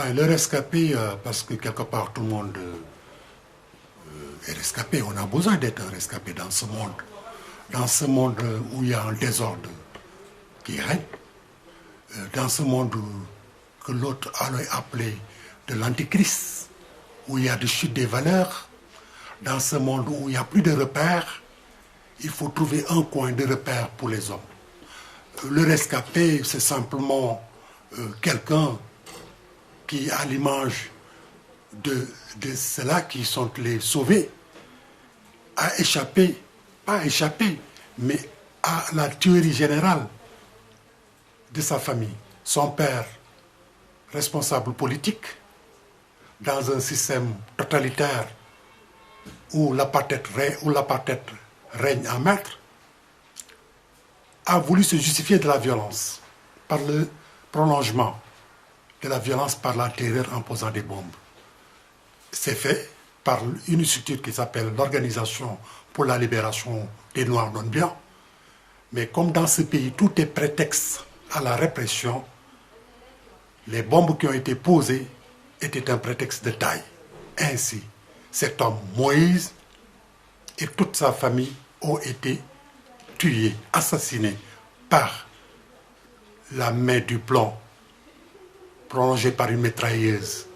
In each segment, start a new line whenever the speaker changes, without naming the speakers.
Ben, le rescapé, parce que quelque part tout le monde est rescapé, on a besoin d'être un rescapé dans ce monde. Dans ce monde où il y a un désordre qui règne, dans ce monde que l'autre allait appeler de l'antichrist, où il y a des chutes des valeurs, dans ce monde où il n'y a plus de repères, il faut trouver un coin de repère pour les hommes. Le rescapé, c'est simplement quelqu'un qui, à l'image de ceux-là qui sont les sauvés, a échappé, pas échappé, mais à la tuerie générale de sa famille. Son père, responsable politique, dans un système totalitaire où l'apartheid règne en maître, a voulu se justifier de la violence par le prolongement de la violence par la terreur en posant des bombes. C'est fait par une structure qui s'appelle l'Organisation pour la libération des Noirs non blancs. Mais comme dans ce pays, tout est prétexte à la répression, les bombes qui ont été posées étaient un prétexte de taille. Ainsi, cet homme, Moïse, et toute sa famille ont été tués, assassinés par la main du plomb prolongée par une mitrailleuse,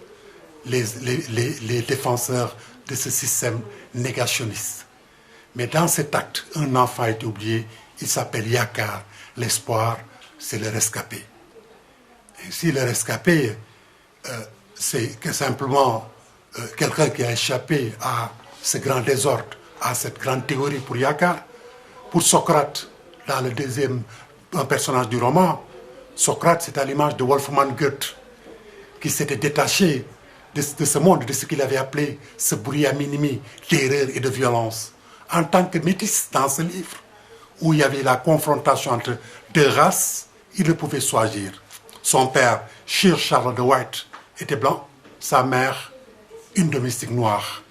les défenseurs de ce système négationniste. Mais dans cet acte, un enfant a été oublié, il s'appelle Yakar, l'espoir, c'est le rescapé. Ainsi, le rescapé, c'est que simplement quelqu'un qui a échappé à ce grand désordre, à cette grande théorie pour Yakar. Pour Socrate, dans le deuxième personnage du roman, Socrate, c'est à l'image de Wolfgang Goethe, qui s'était détaché de ce monde, de ce qu'il avait appelé ce bruit à minimi, terreur et de violence. En tant que métis dans ce livre, où il y avait la confrontation entre deux races, il ne pouvait choisir. Son père, Sir Charles de White, était blanc, sa mère, une domestique noire.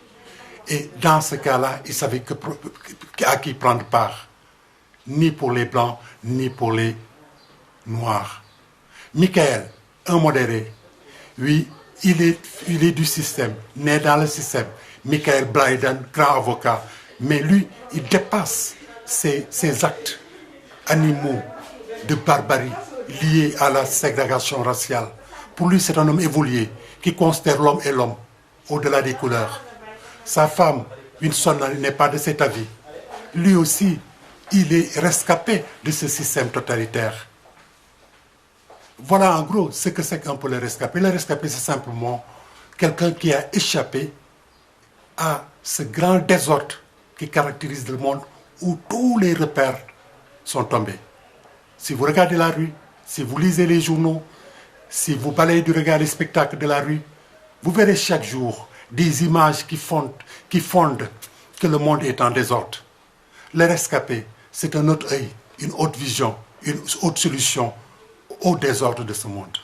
Et dans ce cas-là, il savait à qui prendre part, ni pour les blancs, ni pour les noirs. Michael, un modéré, oui, il est du système, né dans le système. Michael Blyden, grand avocat, mais lui, il dépasse ces actes animaux de barbarie liés à la ségrégation raciale. Pour lui, c'est un homme évolué qui considère l'homme et l'homme au-delà des couleurs. Sa femme, Winson, n'est pas de cet avis. Lui aussi, il est rescapé de ce système totalitaire. Voilà en gros ce que c'est qu'un peu le rescapé. Le rescapé, c'est simplement quelqu'un qui a échappé à ce grand désordre qui caractérise le monde où tous les repères sont tombés. Si vous regardez la rue, si vous lisez les journaux, si vous balayez du regard les spectacles de la rue, vous verrez chaque jour des images qui fondent que le monde est en désordre. Le rescapé, c'est un autre œil, une autre vision, une autre solution au désordre de ce monde.